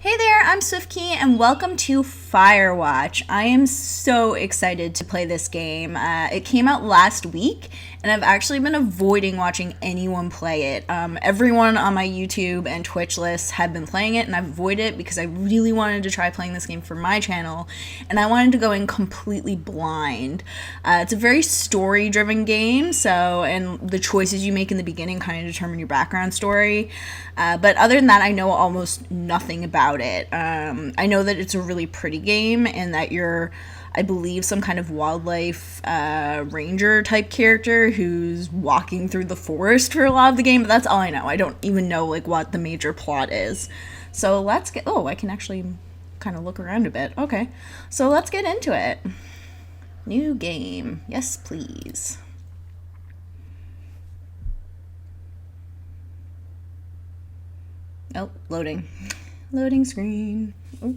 Hey there, I'm SwiftKey, and welcome to Firewatch. I am so excited to play this game. It came out last week, and I've actually been avoiding watching anyone play it. Everyone on my YouTube and Twitch lists have been playing it, and I've avoided it because I really wanted to try playing this game for my channel, and I wanted to go in completely blind. It's a very story-driven game, and the choices you make in the beginning kind of determine your background story. But other than that, I know almost nothing about it. I know that it's a really pretty game and that you're, I believe, some kind of wildlife ranger type character who's walking through the forest for a lot of the game, but that's all I know. I don't even know what the major plot is. So let's get, I can actually kind of look around a bit. Okay, so let's get into it. New game. Yes, please. Oh, loading. Loading screen. Oh.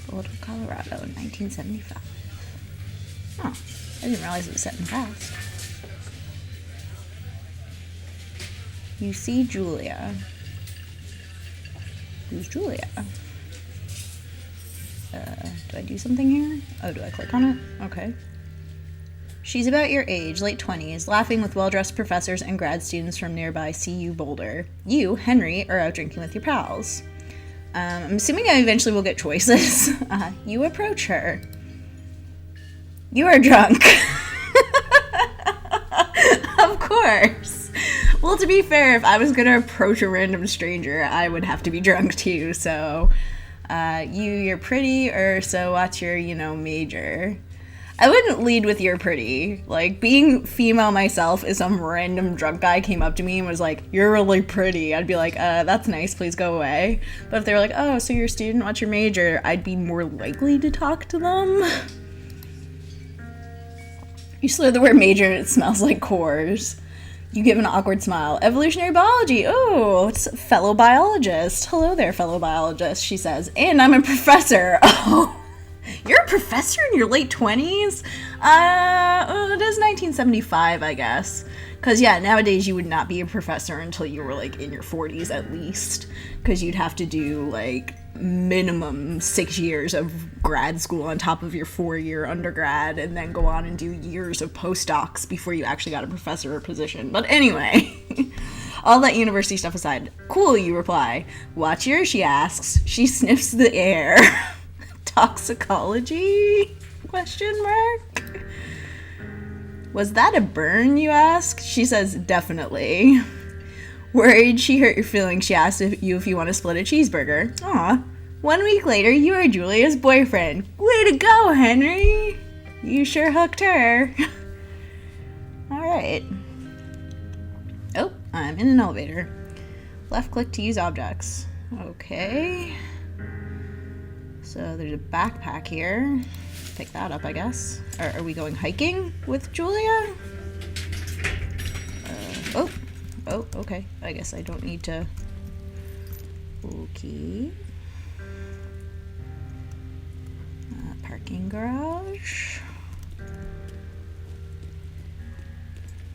Boulder, Colorado, 1975. Oh, I didn't realize it was set in the past. You see Julia. Who's Julia? Do I do something here? Oh, do I click on it? Okay. She's about your age, late 20s, laughing with well-dressed professors and grad students from nearby CU Boulder. You, Henry, are out drinking with your pals. I'm assuming I eventually will get choices. You approach her. You are drunk. Of course. Well, to be fair, if I was going to approach a random stranger, I would have to be drunk too, so, you're pretty, or so what's your, major? I wouldn't lead with you're pretty. Like, being female myself, if some random drunk guy came up to me and was like, you're really pretty, I'd be like, that's nice, please go away. But if they were like, oh, so you're a student, what's your major? I'd be more likely to talk to them. You slur the word major and it smells like Coors. You give an awkward smile. Evolutionary biology. Oh, it's fellow biologist. Hello there, fellow biologist, she says. And I'm a professor. Oh, you're a professor in your late 20s? It is 1975, I guess. Because, yeah, nowadays you would not be a professor until you were, in your 40s at least. Because you'd have to do, minimum 6 years of grad school on top of your 4-year undergrad and then go on and do years of postdocs before you actually got a professor position. But anyway, all that university stuff aside. Cool, you reply. What's yours, she asks. She sniffs the air. Toxicology? Question mark? Was that a burn, you ask? She says, definitely. Worried she hurt your feelings, she asks you if you want to split a cheeseburger. Aw. 1 week later, you are Julia's boyfriend. Way to go, Henry! You sure hooked her. Alright. Oh, I'm in an elevator. Left click to use objects. Okay. So there's a backpack here. Pick that up, I guess. Are we going hiking with Julia? Oh, okay. I guess I don't need to... Okay. Parking garage.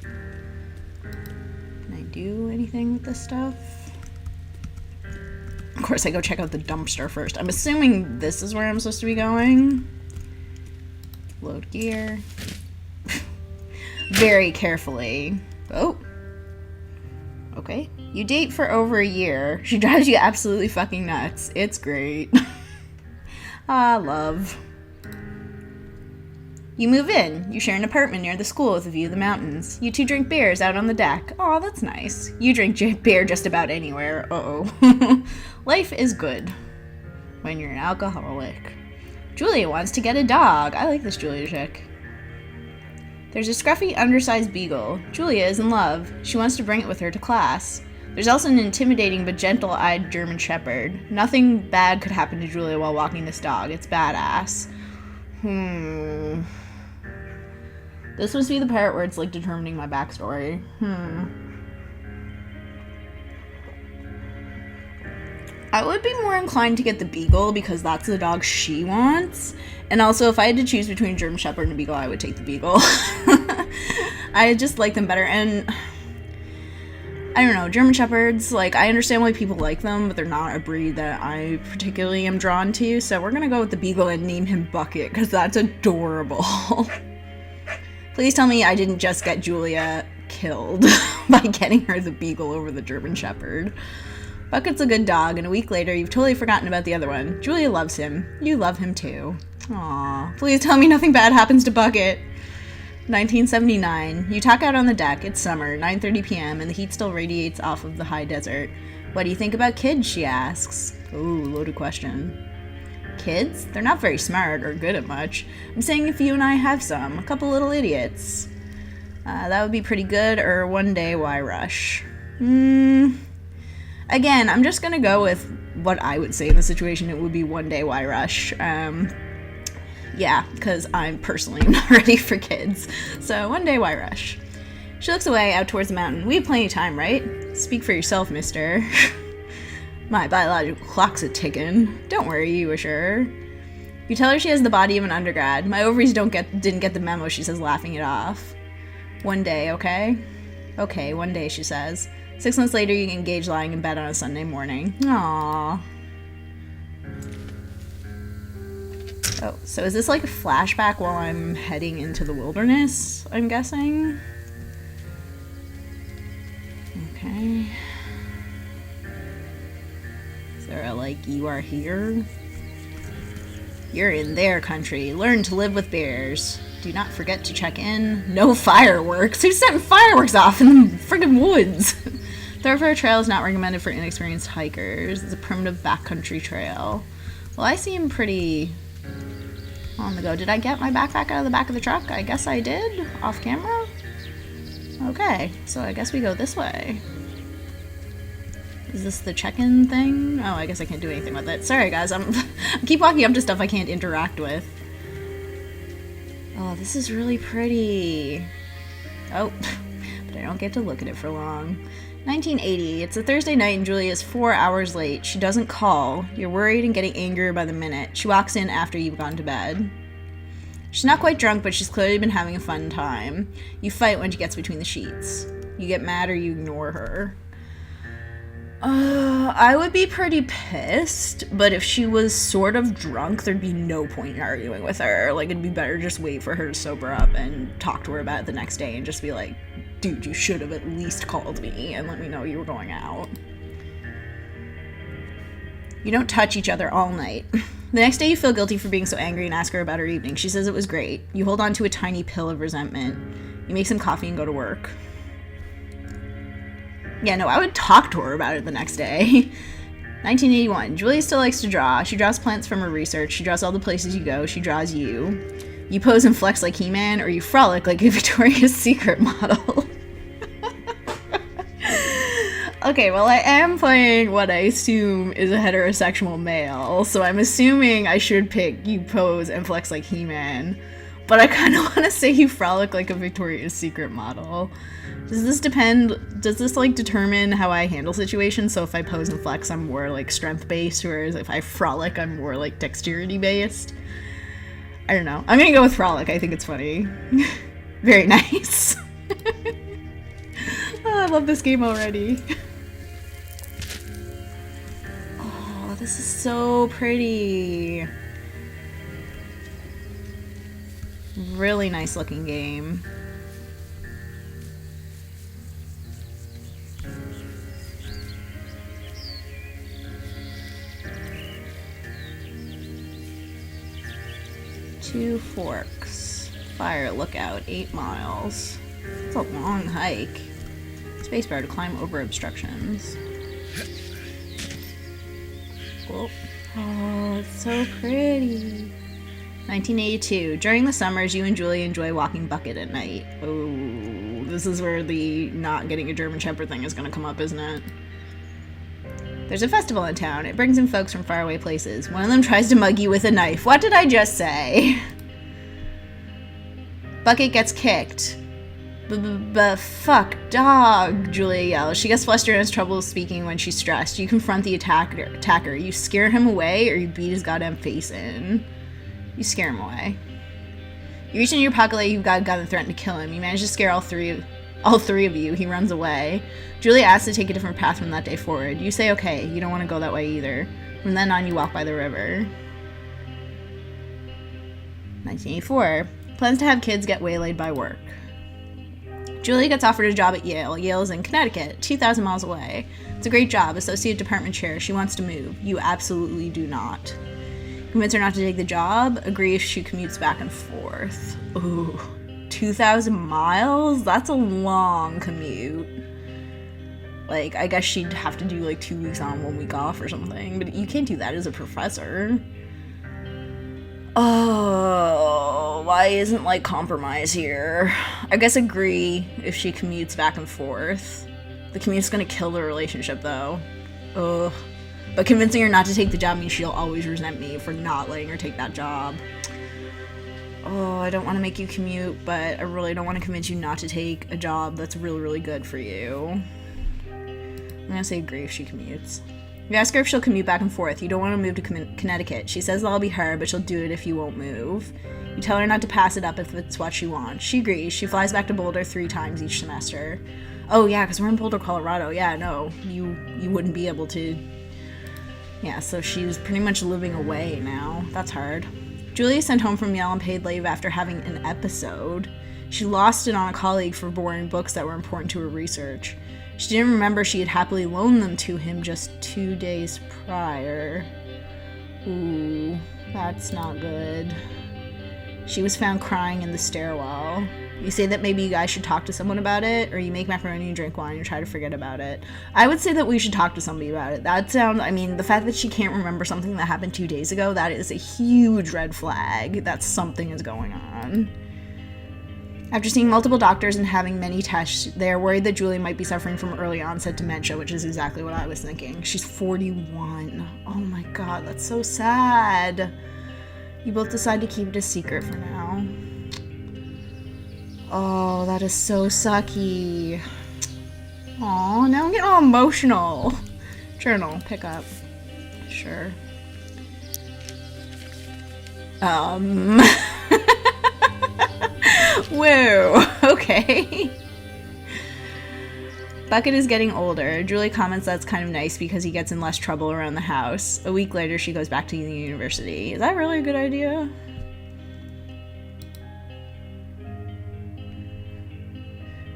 Can I do anything with this stuff? Of course, I go check out the dumpster first. I'm assuming this is where I'm supposed to be going. Load gear. Very carefully. Oh. Okay. You date for over a year. She drives you absolutely fucking nuts. It's great. Love. You move in. You share an apartment near the school with a view of the mountains. You two drink beers out on the deck. Aw, that's nice. You drink beer just about anywhere. Uh-oh. Life is good when you're an alcoholic. Julia wants to get a dog. I like this Julia chick. There's a scruffy, undersized beagle. Julia is in love. She wants to bring it with her to class. There's also an intimidating but gentle-eyed German shepherd. Nothing bad could happen to Julia while walking this dog. It's badass. This must be the part where it's like determining my backstory. I would be more inclined to get the Beagle because that's the dog she wants. And also, if I had to choose between a German Shepherd and a Beagle, I would take the Beagle. I just like them better. And I don't know, German Shepherds, like, I understand why people like them, but they're not a breed that I particularly am drawn to. So we're gonna go with the Beagle and name him Bucket because that's adorable. Please tell me I didn't just get Julia killed by getting her the Beagle over the German Shepherd. Bucket's a good dog, and a week later, you've totally forgotten about the other one. Julia loves him. You love him too. Aww. Please tell me nothing bad happens to Bucket. 1979. You talk out on the deck. It's summer, 9:30 p.m., and the heat still radiates off of the high desert. What do you think about kids, she asks. Ooh, loaded question. Kids? They're not very smart or good at much. I'm saying if you and I have some. A couple little idiots. That would be pretty good, or one day, why rush? Again, I'm just gonna go with what I would say in the situation. It would be one day, why rush? Yeah, because I'm personally not ready for kids. So one day, why rush? She looks away out towards the mountain. We have plenty of time, right? Speak for yourself, mister. My biological clock's a-ticking. Don't worry, you assure her. You tell her she has the body of an undergrad. My ovaries didn't get the memo, she says, laughing it off. One day, okay? Okay, one day, she says. 6 months later, you can engage lying in bed on a Sunday morning. Aww. Oh, so is this like a flashback while I'm heading into the wilderness, I'm guessing? Okay. Is there a, like, you are here? You're in their country. Learn to live with bears. Do not forget to check in. No fireworks. Who's setting fireworks off in the friggin' woods? Thoroughfare trail is not recommended for inexperienced hikers. It's a primitive backcountry trail. Well, I seem pretty on the go. Did I get my backpack out of the back of the truck? I guess I did. Off camera? Okay, so I guess we go this way. Is this the check-in thing? Oh, I guess I can't do anything with it. Sorry, guys. I keep walking up to stuff I can't interact with. Oh, this is really pretty. Oh, but I don't get to look at it for long. 1980. It's a Thursday night and Julia is 4 hours late. She doesn't call. You're worried and getting angrier by the minute. She walks in after you've gone to bed. She's not quite drunk, but she's clearly been having a fun time. You fight when she gets between the sheets. You get mad or you ignore her. I would be pretty pissed, but if she was sort of drunk, there'd be no point in arguing with her. Like, it'd be better just wait for her to sober up and talk to her about it the next day and just be like, dude, you should have at least called me and let me know you were going out. You don't touch each other all night. The next day you feel guilty for being so angry and ask her about her evening. She says it was great. You hold on to a tiny pill of resentment. You make some coffee and go to work. Yeah, no, I would talk to her about it the next day. 1981. Julia still likes to draw. She draws plants from her research. She draws all the places you go. She draws you. You pose and flex like He-Man, or you frolic like a Victoria's Secret model. Okay, well, I am playing what I assume is a heterosexual male, so I'm assuming I should pick you pose and flex like He-Man. But I kind of want to say you frolic like a Victoria's Secret model. Does this like determine how I handle situations? So if I pose and flex, I'm more like strength-based, whereas if I frolic, I'm more like dexterity-based? I don't know. I'm gonna go with frolic. I think it's funny. Very nice. Oh, I love this game already. Oh, this is so pretty. Really nice looking game. Two Forks. Fire lookout, 8 miles. It's a long hike. Spacebar to climb over obstructions. Whoa. Oh, it's so pretty. 1982. During the summers, you and Julie enjoy walking Bucket at night. Oh, this is where the not getting a German Shepherd thing is going to come up, isn't it? There's a festival in town. It brings in folks from faraway places. One of them tries to mug you with a knife. What did I just say? Bucket gets kicked. Fuck, dog, Julia yells. She gets flustered and has trouble speaking when she's stressed. You confront the attacker. You scare him away or you beat his goddamn face in. You scare him away. You reach into your pocket like you've got a gun and threaten to kill him. You manage to scare all three of you. He runs away. Julia asks to take a different path from that day forward. You say okay. You don't want to go that way either. From then on, you walk by the river. 1984. Plans to have kids get waylaid by work. Julia gets offered a job at Yale. Yale is in Connecticut, 2,000 miles away. It's a great job, associate department chair. She wants to move. You absolutely do not. Convince her not to take the job. Agree if she commutes back and forth. Ooh, 2,000 miles? That's a long commute. Like, I guess she'd have to do like 2 weeks on, 1 week off or something. But you can't do that as a professor. Oh, why isn't like compromise here? I guess agree if she commutes back and forth. The commute's gonna kill the relationship though. Ugh. But convincing her not to take the job means she'll always resent me for not letting her take that job. Oh, I don't want to make you commute, but I really don't want to convince you not to take a job that's really, really good for you. I'm gonna say agree if she commutes. You ask her if she'll commute back and forth. You don't want to move to Connecticut. She says that'll be her, but she'll do it if you won't move. You tell her not to pass it up if it's what she wants. She agrees. She flies back to Boulder 3 times each semester. Oh yeah, because we're in Boulder, Colorado. Yeah, no, you wouldn't be able to. Yeah, so she's pretty much living away now. That's hard. Julia sent home from Yale on paid leave after having an episode. She lost it on a colleague for borrowing books that were important to her research. She didn't remember she had happily loaned them to him just 2 days prior. Ooh, that's not good. She was found crying in the stairwell. You say that maybe you guys should talk to someone about it, or you make macaroni and drink wine and try to forget about it. I would say that we should talk to somebody about it. The fact that she can't remember something that happened 2 days ago, that is a huge red flag that something is going on. After seeing multiple doctors and having many tests, they are worried that Julia might be suffering from early onset dementia, which is exactly what I was thinking. She's 41. Oh my god, that's so sad. You both decide to keep it a secret for now. Oh, that is so sucky. Aw, now I'm getting all emotional. Journal, pick up. Sure. Whoa, okay. Bucket is getting older. Julie comments that's kind of nice because he gets in less trouble around the house. A week later, she goes back to the university. Is that really a good idea?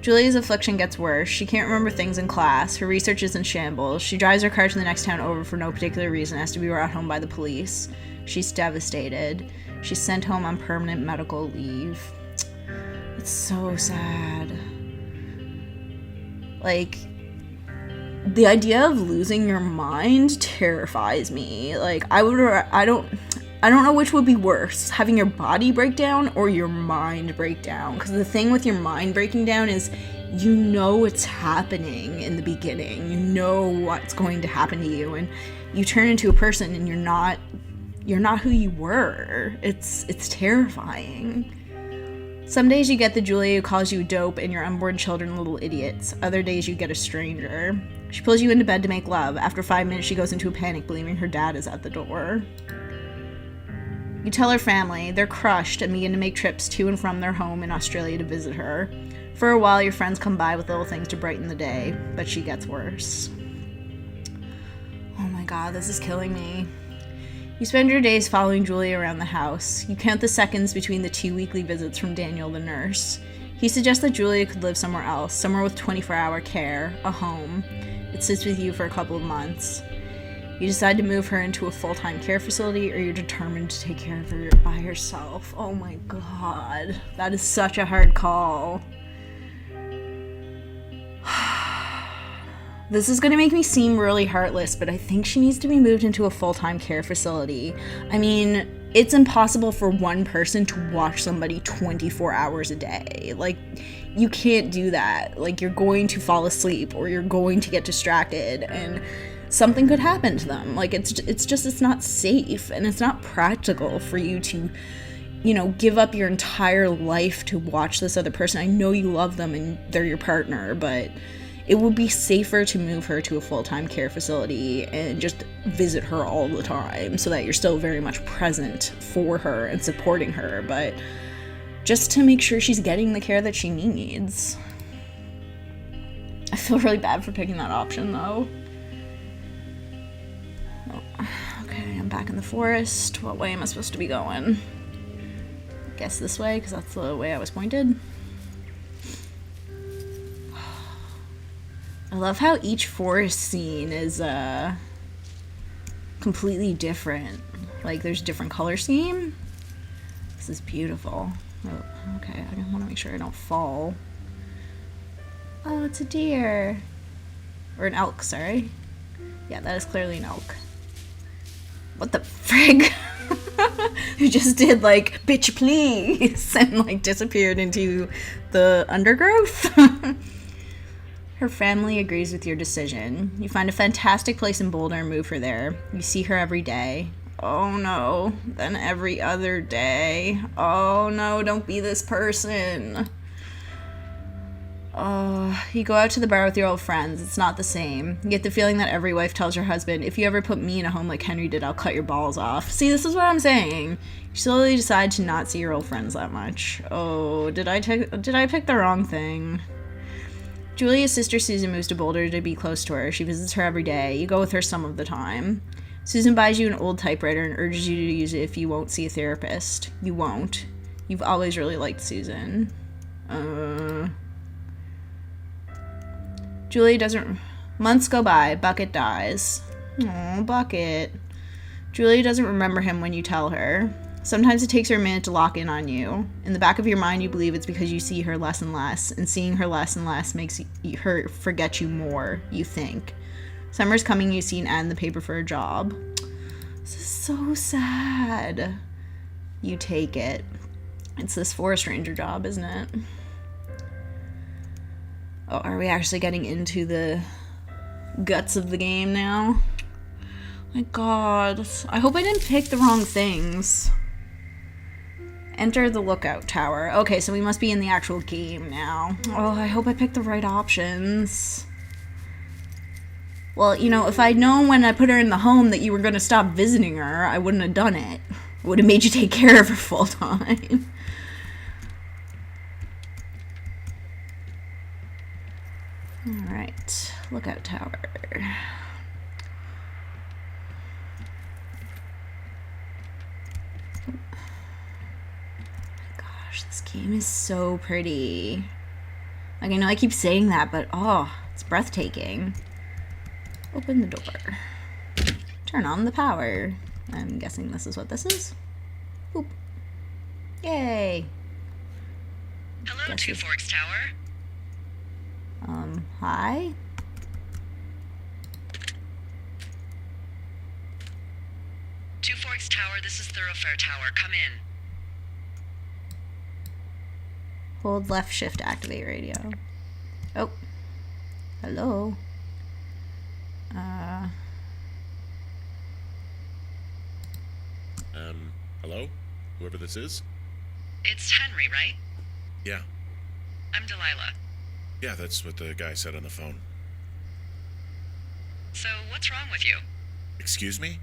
Julie's affliction gets worse. She can't remember things in class. Her research is in shambles. She drives her car to the next town over for no particular reason, has to be brought home by the police. She's devastated. She's sent home on permanent medical leave. It's so sad. Like, the idea of losing your mind terrifies me. Like, I don't know which would be worse, having your body break down or your mind break down. Because the thing with your mind breaking down is you know it's happening in the beginning. You know what's going to happen to you, and you turn into a person and you're not who you were. It's terrifying. Some days you get the Julia who calls you dope and your unborn children little idiots. Other days you get a stranger. She pulls you into bed to make love. After 5 minutes she goes into a panic, believing her dad is at the door. You tell her family. They're crushed and begin to make trips to and from their home in Australia to visit her. For a while your friends come by with little things to brighten the day, but she gets worse. Oh my god, this is killing me. You spend your days following Julia around the house. You count the seconds between the 2 weekly visits from Daniel the nurse. He suggests that Julia could live somewhere else, somewhere with 24-hour care, a home. It sits with you for a couple of months. You decide to move her into a full-time care facility, or you're determined to take care of her by yourself. Oh my god, that is such a hard call. This is going to make me seem really heartless, but I think she needs to be moved into a full-time care facility. I mean, it's impossible for one person to watch somebody 24 hours a day. Like, you can't do that. Like, you're going to fall asleep or you're going to get distracted and something could happen to them. Like, it's not safe and it's not practical for you to give up your entire life to watch this other person. I know you love them and they're your partner, but it would be safer to move her to a full-time care facility and just visit her all the time so that you're still very much present for her and supporting her, but just to make sure she's getting the care that she needs. I feel really bad for picking that option, though. Oh, okay, I'm back in the forest. What way am I supposed to be going? Guess this way, because that's the way I was pointed. I love how each forest scene is completely different. Like, there's different color scheme. This is beautiful. Oh, okay, I want to make sure I don't fall. Oh, it's a deer. Or an elk, sorry. Yeah, that is clearly an elk. What the frig? Who just did, like, bitch please, and, like, disappeared into the undergrowth? Her family agrees with your decision. You find a fantastic place in Boulder and move her there. You see her every day. Oh no, then every other day. Oh no, don't be this person. Oh, you go out to the bar with your old friends. It's not the same. You get the feeling that every wife tells her husband, if you ever put me in a home like Henry did, I'll cut your balls off. See, this is what I'm saying. You slowly decide to not see your old friends that much. Oh, did I pick the wrong thing? Julia's sister Susan moves to Boulder to be close to her. She visits her every day. You go with her some of the time. Susan buys you an old typewriter and urges you to use it if you won't see a therapist. You won't. You've always really liked Susan. Julia doesn't... Months go by. Bucket dies. Aw, Bucket. Julia doesn't remember him when you tell her. Sometimes it takes her a minute to lock in on you. In the back of your mind, you believe it's because you see her less and less, and seeing her less and less makes her forget you more, you think. Summer's coming, you see an ad in the paper for a job. This is so sad. You take it. It's this forest ranger job, isn't it? Oh, are we actually getting into the guts of the game now? My god. I hope I didn't pick the wrong things. Enter the lookout tower. Okay, so we must be in the actual game now. Oh, I hope I picked the right options. Well, if I'd known when I put her in the home that you were going to stop visiting her, I wouldn't have done it. I would have made you take care of her full time. Alright, lookout tower. This game is so pretty. Like, I know I keep saying that, but oh, it's breathtaking. Open the door. Turn on the power. I'm guessing this is what this is. Boop. Yay. Hello, Two Forks Tower. Hi? Two Forks Tower, this is Thoroughfare Tower. Come in. Hold left shift to activate radio. Oh. Hello. Hello? Whoever this is? It's Henry, right? Yeah. I'm Delilah. Yeah, that's what the guy said on the phone. So, what's wrong with you? Excuse me?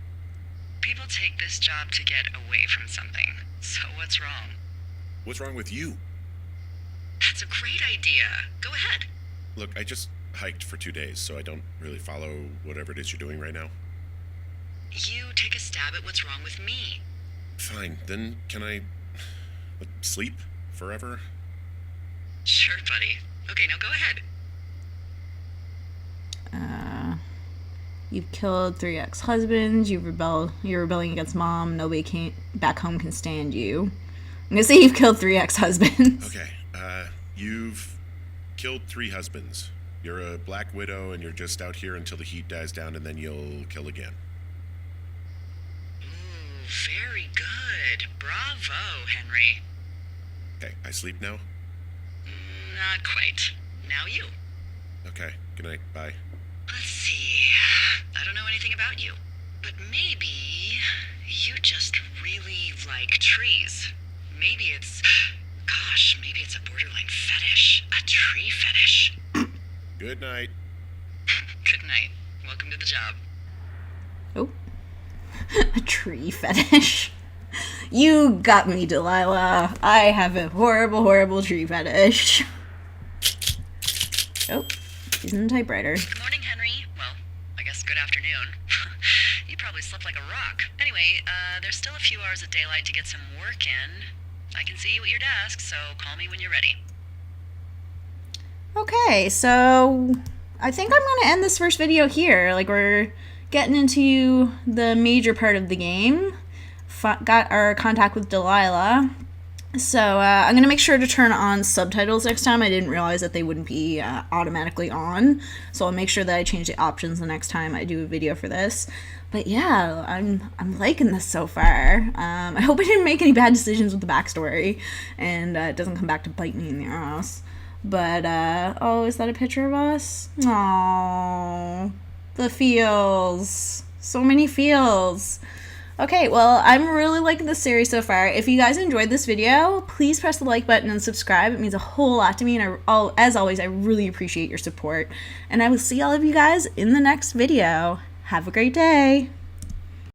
People take this job to get away from something. So, what's wrong? What's wrong with you? That's a great idea. Go ahead. Look, I just hiked for 2 days, so I don't really follow whatever it is you're doing right now. You take a stab at what's wrong with me. Fine, then can I sleep forever? Sure, buddy. Okay, now go ahead. You've killed 3 ex-husbands. You're rebelling against mom. Nobody back home can stand you. I'm gonna say you've killed 3 ex-husbands. Okay, you've killed 3 husbands. You're a black widow and you're just out here until the heat dies down and then you'll kill again. Ooh, very good. Bravo, Henry. Okay, I sleep now? Not quite. Now you. Okay, good night, bye. Let's see. I don't know anything about you, but maybe you just really like trees. maybe it's... Gosh, maybe it's a borderline fetish. A tree fetish. Good night. Good night. Welcome to the job. Oh. A tree fetish. You got me, Delilah. I have a horrible, horrible tree fetish. Oh, using the typewriter. Good morning, Henry. Well, I guess good afternoon. You probably slept like a rock. Anyway, there's still a few hours of daylight to get some work in. I can see you at your desk, so call me when you're ready. Okay, so I think I'm going to end this first video here. Like, we're getting into the major part of the game. Got our contact with Delilah. So I'm going to make sure to turn on subtitles next time. I didn't realize that they wouldn't be automatically on. So I'll make sure that I change the options the next time I do a video for this. But yeah, I'm liking this so far. I hope I didn't make any bad decisions with the backstory. And it doesn't come back to bite me in the ass. But, oh, is that a picture of us? Aww. The feels. So many feels. Okay, well, I'm really liking this series so far. If you guys enjoyed this video, please press the like button and subscribe. It means a whole lot to me, and as always, I really appreciate your support. And I will see all of you guys in the next video. Have a great day.